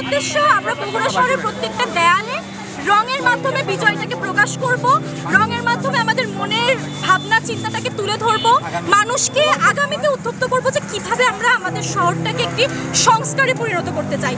উদ্দেশ্য আমরা বগুড়া শহরের প্রত্যেকটা দেয়ালে রঙের মাধ্যমে বিজয়টাকে প্রকাশ করব, রঙের মাধ্যমে আমাদের মনের ভাবনা চিন্তাটাকে তুলে ধরব, মানুষকে আগামীতে উদ্বুদ্ধ করব যে কিভাবে আমরা আমাদের শহরটাকে একটি সংস্কারে পরিণত করতে চাই।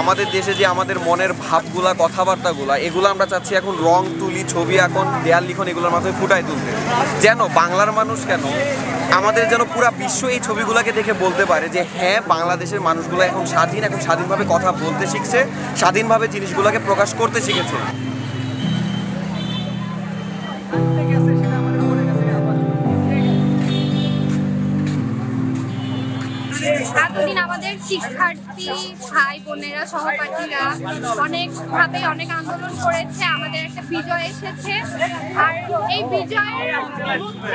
আমাদের দেশে যে আমাদের মনের ভাবগুলা কথাবার্তাগুলা এগুলো আমরা চাচ্ছি এখন রং তুলি, ছবি আঁকন, দেয়াল লিখন এগুলোর মাধ্যমে ফুটাই তুলতে, যেন বাংলার মানুষ কেন আমাদের যেন পুরা বিশ্ব এই ছবিগুলোকে দেখে বলতে পারে যে হ্যাঁ, বাংলাদেশের মানুষগুলো এখন স্বাধীন, এখন স্বাধীনভাবে কথা বলতে শিখছে, স্বাধীনভাবে জিনিসগুলোকে প্রকাশ করতে শিখেছে। এতদিন আমাদের শিক্ষার্থী ভাই বোনেরা সহপাঠীরা অনেকভাবে অনেক আন্দোলন করেছে, আমাদের একটা বিজয় এসেছে। আর এই বিজয়ের মধ্যে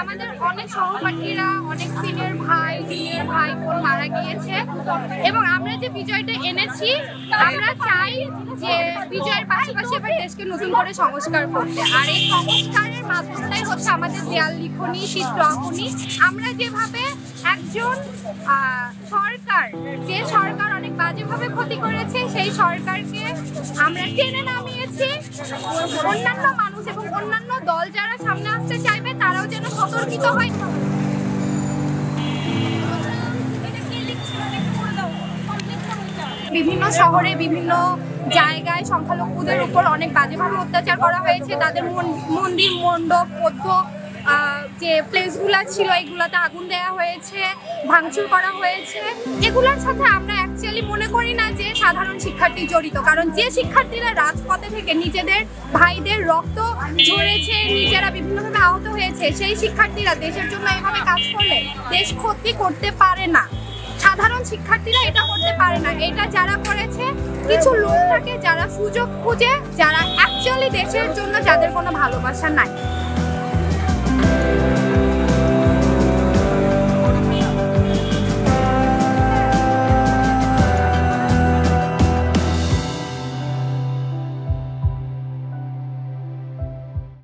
আমাদের অনেক সহপাঠীরা, অনেক সিনিয়র ভাই জুনিয়র ভাই বোন মারা গিয়েছে, এবং আমরা যে বিজয়টা এনেছি আমরা চাই যে বিজয়ের পাশাপাশি এবার দেশকে নতুন করে সংস্কার করতে। আর এই সংস্কারের মাধ্যমটাই হচ্ছে আমাদের দেয়াল লিখনি, চিত্র আঁকনি। আমরা যেভাবে একজন সরকার, যে সরকার অনেক বাজেভাবে ক্ষতি করেছে, সেই সরকারকে আমরা টেনে নামিয়েছি। অন্যান্য মানুষ এবং অন্যান্য দল যারা সামনে আসতে চাইবে তারাও যেন সতর্কিত হয়। বিভিন্ন শহরে বিভিন্ন জায়গায় সংখ্যালঘুদের উপর অনেক বাজেভাবে অত্যাচার করা হয়েছে, তাদের মন্দির মণ্ডপ বৌদ্ধ যে প্লেসগুলো ছিল এগুলোতে আগুন দেওয়া হয়েছে, ভাঙচুর করা হয়েছে। এগুলোর সাথে আমরা অ্যাকচুয়ালি মনে করি না যে সাধারণ শিক্ষার্থী জড়িত, কারণ যে শিক্ষার্থীরা রাজপথে থেকে নিজেদের ভাইদের রক্ত ঝরেছে, নিজেরা বিভিন্নভাবে আহত হয়েছে, সেই শিক্ষার্থীরা দেশের জন্য এভাবে কাজ করলে দেশ ক্ষতি করতে পারে না। সাধারণ শিক্ষার্থীরা এটা করতে পারে না। এটা যারা করেছে কিছু লোক থাকে যারা সুযোগ খুঁজে, যারা অ্যাকচুয়ালি দেশের জন্য যাদের কোনো ভালোবাসা নাই।